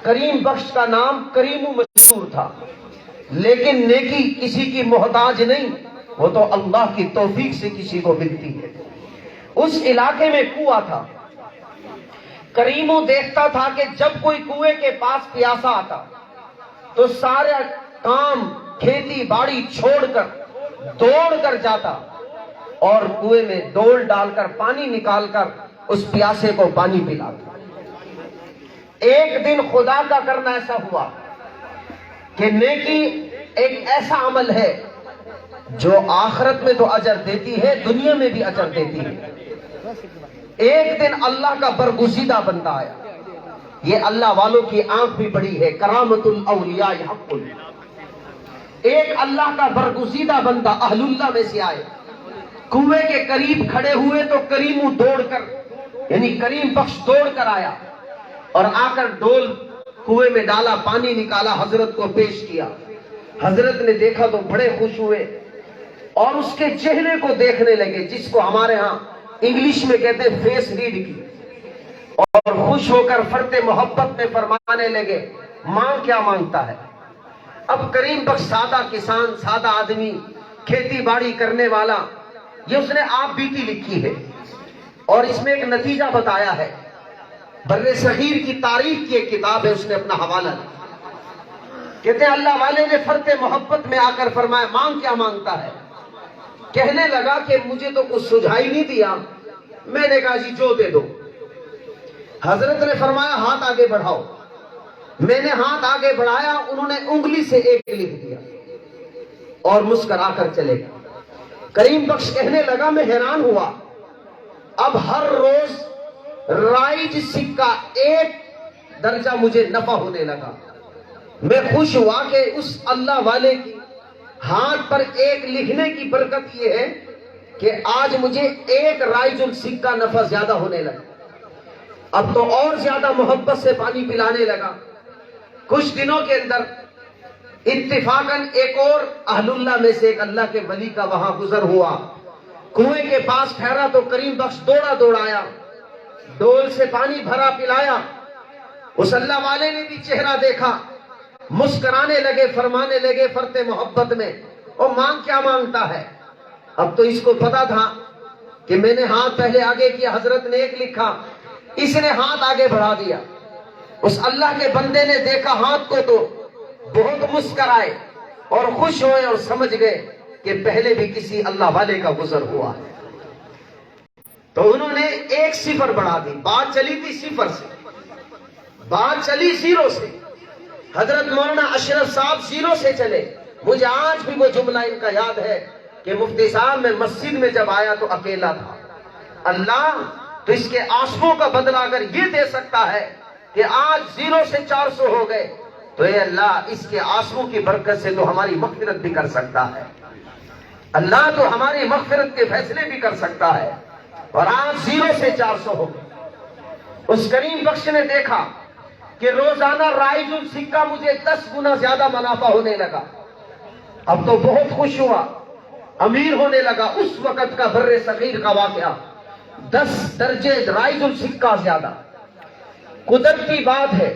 کریم بخش کا نام کریم مشہور تھا، لیکن نیکی کسی کی محتاج نہیں، وہ تو اللہ کی توفیق سے کسی کو ملتی ہے۔ اس علاقے میں کنواں تھا۔ کریمو دیکھتا تھا کہ جب کوئی کنویں کے پاس پیاسا آتا تو سارے کام کھیتی باڑی چھوڑ کر دوڑ کر جاتا اور کنویں میں ڈول ڈال کر پانی نکال کر اس پیاسے کو پانی پلاتا۔ ایک دن خدا کا کرنا ایسا ہوا کہ نیکی ایک ایسا عمل ہے جو آخرت میں تو اجر دیتی ہے، دنیا میں بھی اجر دیتی ہے۔ ایک دن اللہ کا برگزیدہ بندہ آیا، یہ اللہ والوں کی آنکھ بھی بڑی ہے، کرامت الاولیاء حق۔ ایک اللہ کا برگزیدہ بندہ اہل اللہ میں سے آئے، کنویں کے قریب کھڑے ہوئے تو کریمو دوڑ کر یعنی کریم بخش دوڑ کر آیا اور آ کر ڈول کنویں میں ڈالا، پانی نکالا، حضرت کو پیش کیا۔ حضرت نے دیکھا تو بڑے خوش ہوئے اور اس کے چہرے کو دیکھنے لگے، جس کو ہمارے ہاں انگلش میں کہتے ہیں فیس ریڈ کی، اور خوش ہو کر فرط محبت میں فرمانے لگے مانگ کیا مانگتا ہے؟ اب کریم بخش سادہ کسان، سادہ آدمی، کھیتی باڑی کرنے والا، یہ اس نے آپ بیتی لکھی ہے اور اس میں ایک نتیجہ بتایا ہے۔ بر صغیر کی تاریخ کی ایک کتاب ہے، اس نے اپنا حوالہ دیا۔ کہتے ہیں اللہ والے نے فرط محبت میں آ کر فرمایا مانگ کیا مانگتا ہے؟ کہنے لگا کہ مجھے تو کچھ سجھائی نہیں دیا۔ میں نے کہا جی جو دے دو۔ حضرت نے فرمایا ہاتھ آگے بڑھاؤ۔ میں نے ہاتھ آگے بڑھایا، انہوں نے انگلی سے ایک لکھ دیا اور مسکرا کر چلے گئے۔ کریم بخش کہنے لگا میں حیران ہوا، اب ہر روز رائج سکہ ایک درجہ مجھے نفع ہونے لگا۔ میں خوش ہوا کہ اس اللہ والے کی ہاتھ پر ایک لکھنے کی برکت یہ ہے کہ آج مجھے ایک رائج السکہ نفع زیادہ ہونے لگا۔ اب تو اور زیادہ محبت سے پانی پلانے لگا۔ کچھ دنوں کے اندر اتفاقاً ایک اور اہل اللہ میں سے ایک اللہ کے ولی کا وہاں گزر ہوا، کنویں کے پاس ٹھہرا تو کریم بخش دوڑا دوڑایا، ڈول سے پانی بھرا پلایا۔ اس اللہ والے نے بھی چہرہ دیکھا، مسکرانے لگے، فرمانے لگے فرط محبت میں اور مانگ کیا مانگتا ہے؟ اب تو اس کو پتا تھا کہ میں نے ہاتھ پہلے آگے کیا، حضرت نے ایک لکھا، اس نے ہاتھ آگے بڑھا دیا۔ اس اللہ کے بندے نے دیکھا ہاتھ کو تو بہت مسکرائے اور خوش ہوئے اور سمجھ گئے کہ پہلے بھی کسی اللہ والے کا گزر ہوا ہے۔ تو انہوں نے ایک صفر بڑھا دی۔ بات چلی تھی صفر سے، بات چلی زیرو سے۔ حضرت مولانا اشرف صاحب زیرو سے چلے۔ مجھے آج بھی وہ جملہ ان کا یاد ہے کہ مفتی صاحب میں مسجد میں جب آیا تو اکیلا تھا۔ اللہ تو اس کے آنسوؤں کا بدلہ اگر یہ دے سکتا ہے کہ آج 0 سے 400 ہو گئے تو اے اللہ اس کے آنسوؤں کی برکت سے تو ہماری مغفرت بھی کر سکتا ہے۔ اللہ تو ہماری مغفرت کے فیصلے بھی کر سکتا ہے، اور آج 0 سے 400 ہو گئے۔ اس کریم بخش نے دیکھا کہ روزانہ رائج السکہ مجھے 10 گنا زیادہ منافع ہونے لگا۔ اب تو بہت خوش ہوا، امیر ہونے لگا۔ اس وقت کا بر صغیر کا واقعہ، 10 درجے رائج السکہ زیادہ۔ قدرت کی بات ہے،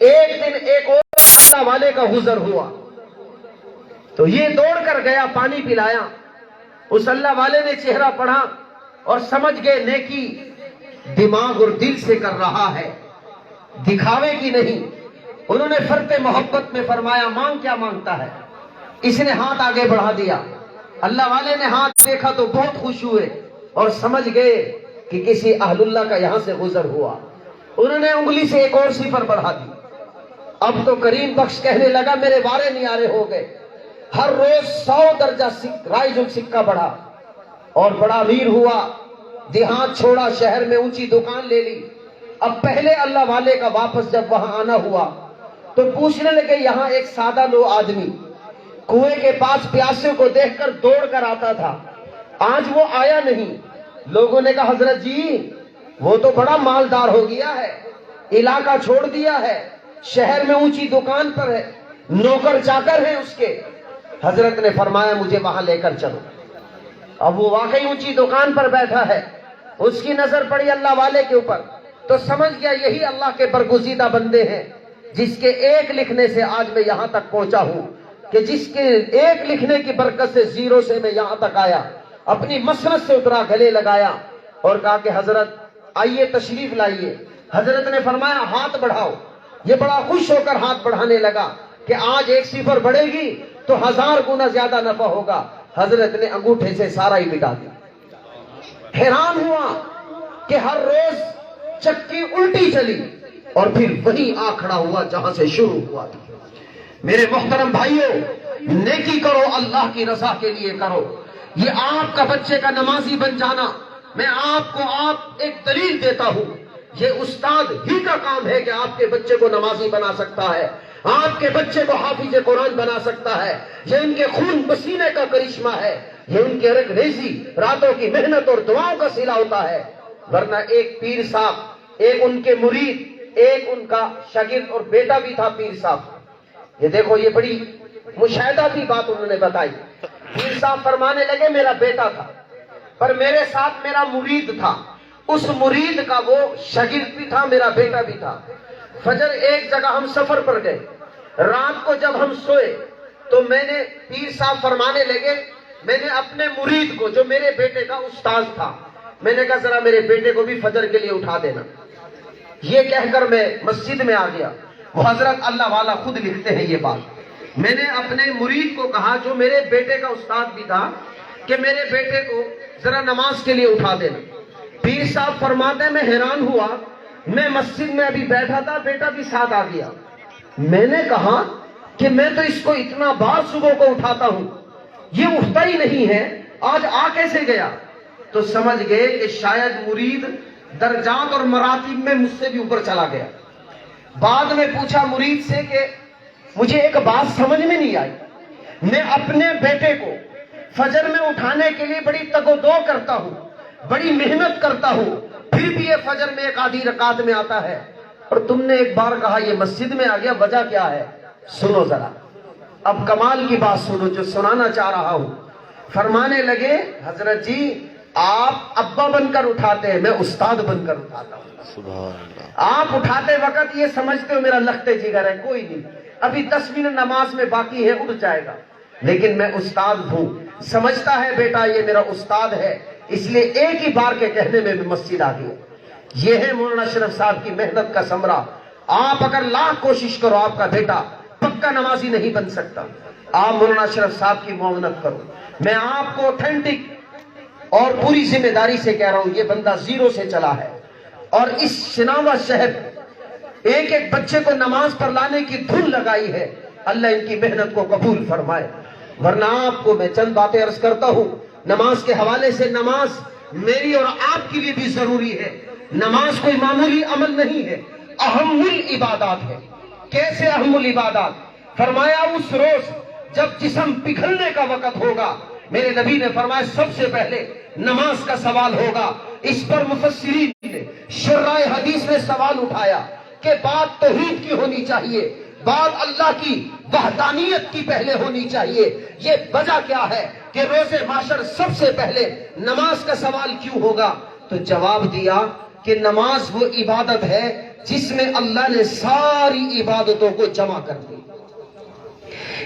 ایک دن ایک اور اللہ والے کا گزر ہوا تو یہ دوڑ کر گیا، پانی پلایا۔ اس اللہ والے نے چہرہ پڑھا اور سمجھ گئے نیکی دماغ اور دل سے کر رہا ہے، دکھاوے کی نہیں۔ انہوں نے فرط محبت میں فرمایا مانگ کیا مانگتا ہے؟ اس نے ہاتھ آگے بڑھا دیا۔ اللہ والے نے ہاتھ دیکھا تو بہت خوش ہوئے اور سمجھ گئے کہ کسی اہل اللہ کا یہاں سے گزر ہوا۔ انہوں نے انگلی سے ایک اور صفر بڑھا دی۔ اب تو کریم بخش کہنے لگا میرے وارے نیارے ہو گئے، ہر روز 100 درجہ رائج السکہ بڑھا اور بڑا امیر ہوا، دیہات چھوڑا، شہر میں اونچی دکان لے لی۔ اب پہلے اللہ والے کا واپس جب وہاں آنا ہوا تو پوچھنے لگے یہاں ایک سادہ لو آدمی کنویں کے پاس پیاسے کو دیکھ کر دوڑ کر آتا تھا، آج وہ آیا نہیں۔ لوگوں نے کہا حضرت جی وہ تو بڑا مالدار ہو گیا ہے، علاقہ چھوڑ دیا ہے، شہر میں اونچی دکان پر ہے، نوکر چاکر ہیں اس کے۔ حضرت نے فرمایا مجھے وہاں لے کر چلو۔ اب وہ واقعی اونچی دکان پر بیٹھا ہے، اس کی نظر پڑی اللہ والے کے اوپر تو سمجھ گیا یہی اللہ کے برگزیدہ بندے ہیں۔ جس کے ایک لکھنے سے آج میں یہاں تک پہنچا ہوں، کہ جس کے ایک لکھنے کی برکت سے زیرو سے میں یہاں تک آیا، اپنی مسرت سے اترا، گلے لگایا اور کہا کہ حضرت آئیے تشریف لائیے۔ حضرت نے فرمایا ہاتھ بڑھاؤ۔ یہ بڑا خوش ہو کر ہاتھ بڑھانے لگا کہ آج 1 صفر بڑھے گی تو 1000 گنا زیادہ نفع ہوگا۔ حضرت نے انگوٹھے سے سارا ہی مٹا دیا۔ حیران ہوا کہ ہر روز چکی الٹی چلی اور پھر وہیں آ کھڑا ہوا جہاں سے شروع ہوا تھا۔ میرے محترم بھائیوں، نیکی کرو، اللہ کی رضا کے لیے کرو۔ یہ آپ کا بچے کا نمازی بن جانا، میں آپ کو ایک دلیل دیتا ہوں، یہ استاد ہی کا کام ہے کہ آپ کے بچے کو نمازی بنا سکتا ہے، آپ کے بچے کو حافظ قرآن بنا سکتا ہے۔ یہ ان کے خون پسینے کا کرشمہ ہے، یہ ان کے رگ ریزی، راتوں کی محنت اور دعاؤں کا صلہ ہوتا ہے۔ ورنہ ایک پیر صاحب، ایک ان کے مرید، ایک ان کا شاگرد اور بیٹا بھی تھا پیر صاحب۔ یہ دیکھو، یہ بڑی مشاہدہ کی بات انہوں نے بتائی۔ پیر صاحب فرمانے لگے میرا بیٹا تھا، پر میرے ساتھ میرا مرید تھا، اس مرید کا وہ شاگرد بھی تھا، میرا بیٹا بھی تھا۔ فجر ایک جگہ ہم سفر پر گئے، رات کو جب ہم سوئے تو میں نے، پیر صاحب فرمانے لگے، میں نے اپنے مرید کو جو میرے بیٹے کا استاذ تھا، میں نے کہا ذرا میرے بیٹے کو بھی فجر کے لیے اٹھا دینا۔ یہ کہہ کر میں مسجد میں آ گیا۔ وہ حضرت اللہ والا خود لکھتے ہیں یہ بات۔ میں نے اپنے مرید کو کہا جو میرے بیٹے کا استاد بھی تھا کہ میرے بیٹے کو ذرا نماز کے لیے اٹھا دینا۔ پیر صاحب فرماتے ہیں میں حیران ہوا، میں مسجد میں ابھی بیٹھا تھا، بیٹا بھی ساتھ آ گیا۔ میں نے کہا کہ میں تو اس کو اتنا بار صبح کو اٹھاتا ہوں، یہ اٹھتا ہی نہیں ہے، آج آ کیسے گیا؟ تو سمجھ گئے کہ شاید مرید درجات اور مراتب میں مجھ سے بھی اوپر چلا گیا۔ بعد میں پوچھا مرید سے کہ مجھے ایک بات سمجھ میں نہیں آئی، میں اپنے بیٹے کو فجر میں اٹھانے کے لیے بڑی تگ و دو کرتا ہوں، بڑی محنت کرتا ہوں، پھر بھی یہ فجر میں 1 آدھی رکعت میں آتا ہے، اور تم نے ایک بار کہا یہ مسجد میں آ گیا، وجہ کیا ہے؟ سنو ذرا، اب کمال کی بات سنو جو سنانا چاہ رہا ہوں۔ فرمانے لگے حضرت جی آپ ابا بن کر اٹھاتے ہیں، میں استاد بن کر اٹھاتا ہوں۔ سبحان اللہ۔ آپ اٹھاتے وقت یہ سمجھتے ہو میرا لختے جگر ہے، کوئی نہیں، ابھی 10 منٹ نماز میں باقی ہے، اٹھ جائے گا، لیکن میں استاد ہوں۔ سمجھتا ہے بیٹا یہ میرا استاد ہے، اس لیے ایک ہی بار کے کہنے میں بھی مسجد آ گیا۔ یہ ہے مولانا اشرف صاحب کی محنت کا ثمرہ۔ آپ اگر لاکھ کوشش کرو آپ کا بیٹا پکا نمازی نہیں بن سکتا۔ آپ مولانا اشرف صاحب کی معاونت کرو۔ میں آپ کو اوتھینٹک اور پوری ذمہ داری سے کہہ رہا ہوں، یہ بندہ زیرو سے چلا ہے، اور اس شناوا شہر ایک ایک بچے کو نماز پر لانے کی دھن لگائی ہے۔ اللہ ان کی محنت کو قبول فرمائے۔ ورنہ آپ کو میں چند باتیں عرض کرتا ہوں نماز کے حوالے سے۔ نماز میری اور آپ کے لیے بھی ضروری ہے۔ نماز کوئی معمولی عمل نہیں ہے، اہم العبادات ہے۔ کیسے اہم العبادات؟ فرمایا اس روز جب جسم پگھلنے کا وقت ہوگا، میرے نبی نے فرمایا سب سے پہلے نماز کا سوال ہوگا۔ اس پر مفسرین نے، شرائع حدیث نے سوال اٹھایا کہ بات توحید کی ہونی چاہیے، بات اللہ کی وحدانیت کی پہلے ہونی چاہیے، یہ وجہ کیا ہے کہ روز محشر سب سے پہلے نماز کا سوال کیوں ہوگا؟ تو جواب دیا کہ نماز وہ عبادت ہے جس میں اللہ نے ساری عبادتوں کو جمع کر دی۔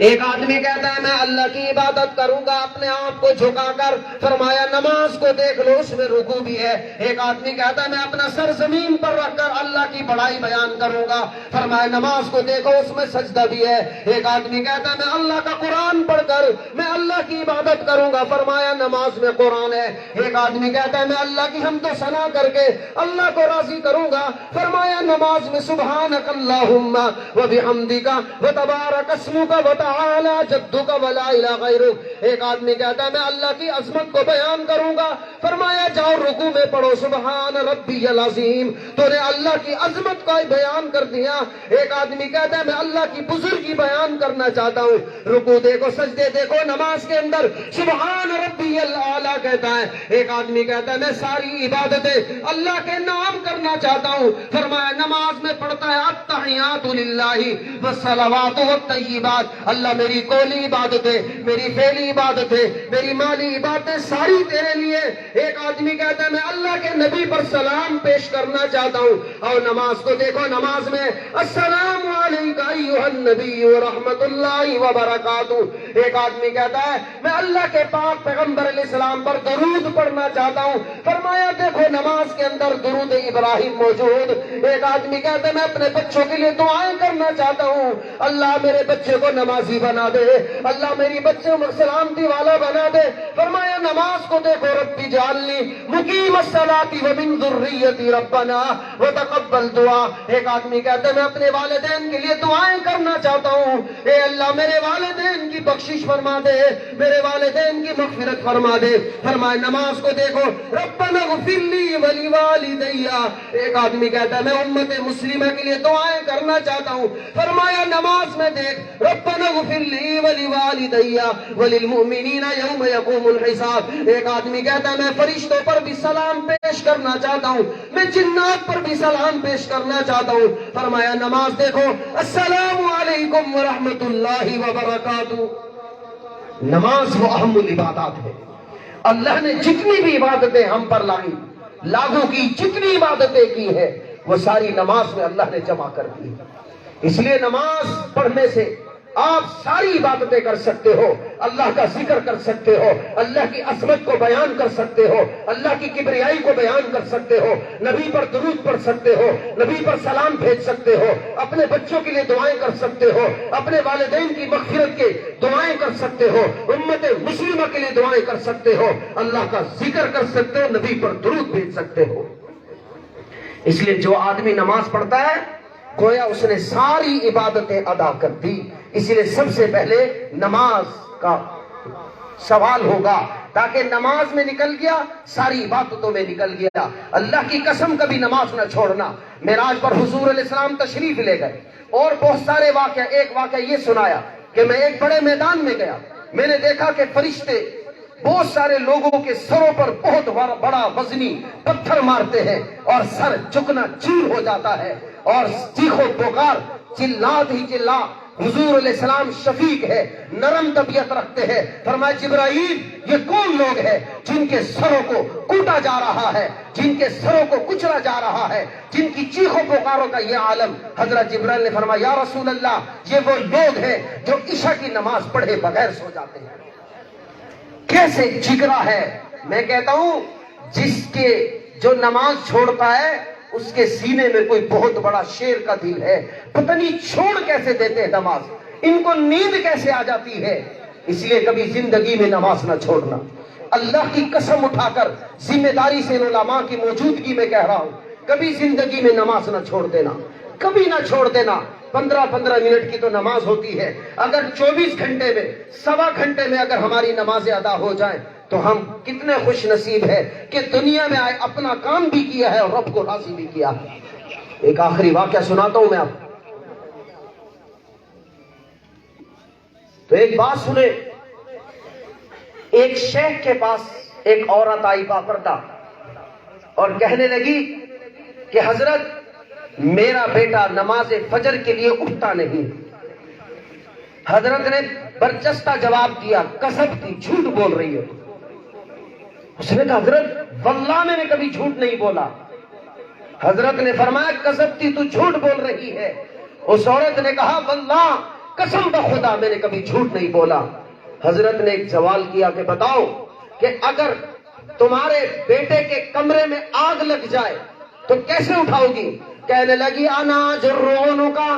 ایک آدمی کہتا ہے میں اللہ کی عبادت کروں گا اپنے آپ کو جھکا کر، فرمایا نماز کو دیکھ لو اس میں رکوع بھی ہے۔ ایک آدمی کہتا ہے میں اپنا سر زمین پر رکھ کر اللہ کی بڑائی بیان کروں گا، فرمایا نماز کو دیکھو اس میں سجدہ بھی ہے۔ ایک آدمی کہتا ہے میں اللہ کا قرآن پڑھ کر میں اللہ کی عبادت کروں گا، فرمایا نماز میں قرآن ہے۔ ایک آدمی کہتا ہے میں اللہ کی حمد و ثنا کر کے اللہ کو راضی کروں گا، فرمایا نماز میں سبحانک اللہم و بحمدک و تبارک اسمک و تعالی جدک ولا الہ غیرک۔ ایک آدمی کہتا ہے میں اللہ کی عظمت کو بیان کروں گا، فرمایا جاؤ رکوع میں پڑھو سبحان ربی العظیم، تو نے اللہ کی عظمت کا بیان کر دیا۔ ایک آدمی کہتا ہے میں اللہ کی بزرگی بیان کرنا چاہتا ہوں، رکوع دیکھو سجدے دیکھو، نماز کے اندر سبحان ربی الاعلی کہتا ہے۔ ایک آدمی کہتا ہے میں ساری عبادتیں اللہ کے نام کرنا چاہتا ہوں، فرمایا نماز میں پڑھتا ہے التحیات للہ والصلوات والطیبات، اللہ میری قولی عبادتیں، میری فعلی عبادتیں، میری مالی عبادتیں ساری تیرے لیے۔ ایک آدمی کہتا ہے میں اللہ کے نبی پر سلام پیش کرنا چاہتا ہوں، اور نماز کو دیکھو، نماز میں السلام علیکم ایھا النبی ورحمۃ اللہ وبرکاتہ. ایک آدمی کہتا ہے میں اللہ کے پاک پیغمبر علیہ السلام پر درود پڑھنا چاہتا ہوں. فرمایا دیکھو نماز کے اندر درود ابراہیم موجود. ایک آدمی کہتا ہے میں اپنے بچوں کے لیے دعائیں کرنا چاہتا ہوں, اللہ میرے بچے کو نمازی بنا دے, اللہ میری بچے کو سلامتی والا بنا دے. فرمایا نماز کو دیکھو, ربی جعلنی مقیم الصلاۃ ومن ذریتی ربنا وتقبل دعا. ایک آدمی کہتا ہے میں اپنے والدین کے لیے دعائیں کرنا چاہتا ہوں, اے اللہ میرے والدین کی بخشش فرما دے, میرے والدین کی مغفرت فرما دے. فرمایا نماز کو دیکھو, ربنا اغفر لی ولوالدی. ایک آدمی کہتا ہے میں امت مسلمہ کے لیے دعائیں کرنا چاہتا ہوں. فرمایا نماز میں دیکھ, ربنا اغفر لی ولوالدی وللمؤمنین یوم یقوم الحساب. ایک آدمی کہتا ہے میں فرشتوں پر بھی سلام پیش کرنا چاہتا ہوں, میں جنات پر بھی سلام پیش کرنا چاہتا ہوں. فرمایا نماز دیکھو, السلام علیکم ورحمۃ اللہ وبرکاتہ. نماز وہ اہم العبادات ہے. اللہ نے جتنی بھی عبادتیں ہم پر لاگو کی, جتنی عبادتیں کی ہیں وہ ساری نماز میں اللہ نے جمع کر دی. اس لیے نماز پڑھنے سے آپ ساری عبادتیں کر سکتے ہو, اللہ کا ذکر کر سکتے ہو, اللہ کی عظمت کو بیان کر سکتے ہو, اللہ کی کبریائی کو بیان کر سکتے ہو, نبی پر درود پڑھ سکتے ہو, نبی پر سلام بھیج سکتے ہو, اپنے بچوں کے لیے دعائیں کر سکتے ہو, اپنے والدین کی مغفرت کے دعائیں کر سکتے ہو, امت مسلمہ کے لیے دعائیں کر سکتے ہو, اللہ کا ذکر کر سکتے ہو, نبی پر درود بھیج سکتے ہو. اس لیے جو آدمی نماز پڑھتا ہے گویا اس نے ساری عبادتیں ادا کر دی. اسی لیے سب سے پہلے نماز کا سوال ہوگا, تاکہ نماز میں نکل گیا ساری عبادتوں میں نکل گیا. اللہ کی قسم کبھی نماز نہ چھوڑنا. معراج پر حضور علیہ السلام تشریف لے گئے اور بہت سارے واقعہ, ایک واقعہ یہ سنایا کہ میں ایک بڑے میدان میں گیا, میں نے دیکھا کہ فرشتے بہت سارے لوگوں کے سروں پر بہت بڑا وزنی پتھر مارتے ہیں اور سر جھکنا چیر ہو جاتا ہے اور چیخو پکار چلات ہی چلا. حضور علیہ السلام شفیق ہے, نرم طبیعت رکھتے ہیں. فرمایا جبرائیل یہ کون لوگ ہیں جن کے سروں کو کوٹا جا رہا ہے, جن کے سروں کو کچلا جا رہا ہے, جن کی چیخوں پکاروں کا یہ عالم. حضرت جبرائیل نے فرمایا یا رسول اللہ یہ وہ لوگ ہیں جو عشاء کی نماز پڑھے بغیر سو جاتے ہیں. کیسے جگرا ہے. میں کہتا ہوں جس کے جو نماز چھوڑتا ہے اس کے سینے میں کوئی بہت بڑا شیر کا دل ہے. پتہ نہیں چھوڑ کیسے دیتے ہیں نماز, ان کو نیند کیسے آ جاتی ہے. اس لیے کبھی زندگی میں نماز نہ چھوڑنا. اللہ کی قسم اٹھا کر ذمہ داری سے علماء کی موجودگی میں کہہ رہا ہوں, کبھی زندگی میں نماز نہ چھوڑ دینا, کبھی نہ چھوڑ دینا. 15-15 منٹ کی تو نماز ہوتی ہے. اگر 24 گھنٹے میں سوا گھنٹے میں اگر ہماری نمازیں ادا ہو جائیں تو ہم کتنے خوش نصیب ہے کہ دنیا میں آئے اپنا کام بھی کیا ہے اور رب کو راضی بھی کیا ہے. ایک آخری واقعہ سناتا ہوں میں آپ. تو ایک بات سنے, ایک شیخ کے پاس ایک عورت آئی باپردہ اور کہنے لگی کہ حضرت میرا بیٹا نماز فجر کے لیے اٹھتا نہیں. حضرت نے برجستہ جواب دیا, قسم کی جھوٹ بول رہی ہے. اس نے کہا حضرت واللہ میں نے کبھی جھوٹ نہیں بولا. حضرت نے فرمایا قسم کی تو جھوٹ بول رہی ہے. اس عورت نے کہا واللہ قسم بخدا میں نے کبھی جھوٹ نہیں بولا. حضرت نے ایک سوال کیا کہ بتاؤ کہ اگر تمہارے بیٹے کے کمرے میں آگ لگ جائے تو کیسے اٹھاؤ گی؟ کہنے لگی انا جرونو کا.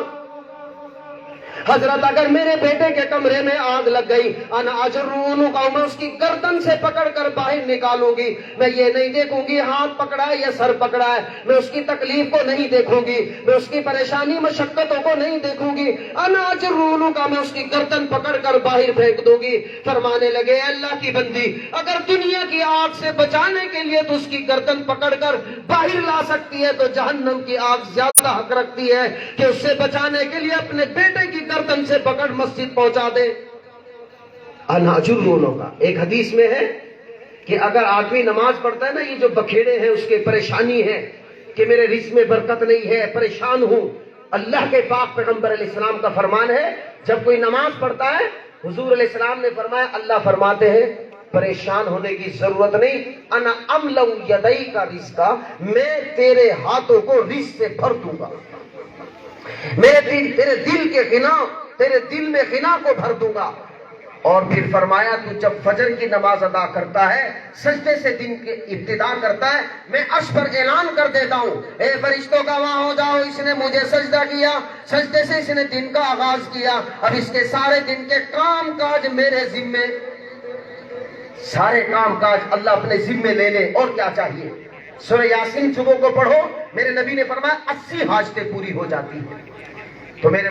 حضرت اگر میرے بیٹے کے کمرے میں آگ لگ گئی, انا اجرونو کا, میں اس کی گردن سے پکڑ کر باہر نکالوں گی. میں یہ نہیں دیکھوں گی ہاتھ پکڑا ہے یا سر پکڑا ہے, میں اس کی تکلیف کو نہیں دیکھوں گی, میں اس کی پریشانی مشقتوں کو نہیں دیکھوں گی. انا اجرونو کا, میں اس کی گردن پکڑ کر باہر پھینک دوں گی. فرمانے لگے اللہ کی بندی اگر دنیا کی آگ سے بچانے کے لیے تو اس کی گردن پکڑ کر باہر لا سکتی ہے تو جہنم کی آگ زیادہ حق رکھتی ہے کہ اس سے بچانے کے لیے اپنے بیٹے کی گردن سے پکڑ مسجد پہنچا دے. اناجر رونوں کا ایک حدیث میں ہے کہ اگر آدمی نماز پڑھتا ہے نا, یہ جو بکھیڑے ہیں اس کے پریشانی ہے کہ میرے رزق میں برکت نہیں ہے, پریشان ہوں. اللہ کے پاک پیغمبر علیہ السلام کا فرمان ہے جب کوئی نماز پڑھتا ہے, حضور علیہ السلام نے فرمایا اللہ فرماتے ہیں پریشان ہونے کی ضرورت نہیں, انا املؤ یدئی کا رزقا, میں تیرے ہاتھوں کو رزق سے بھر دوں گا. تیرے دل کے غنا، تیرے دل میں غنا کو بھر دوں گا۔ اور پھر فرمایا تو جب فجر کی نماز ادا کرتا ہے، سجدے سے دن کی ابتدا کرتا ہے، میں عرش پر اعلان کر دیتا ہوں، اے فرشتوں گواہ ہو جاؤ، اس نے مجھے سجدہ کیا، سجدے سے اس نے دن کا آغاز کیا، اب اس کے سارے دن کے کام کاج میرے ذمے، سارے کام کاج اللہ اپنے ذمے لے لے، اور کیا چاہیے۔ سورہ یاسین صبح کو پڑھو، میرے نبی نے فرمایا 80 حاجتیں پوری ہو جاتی ہیں۔ تو میرے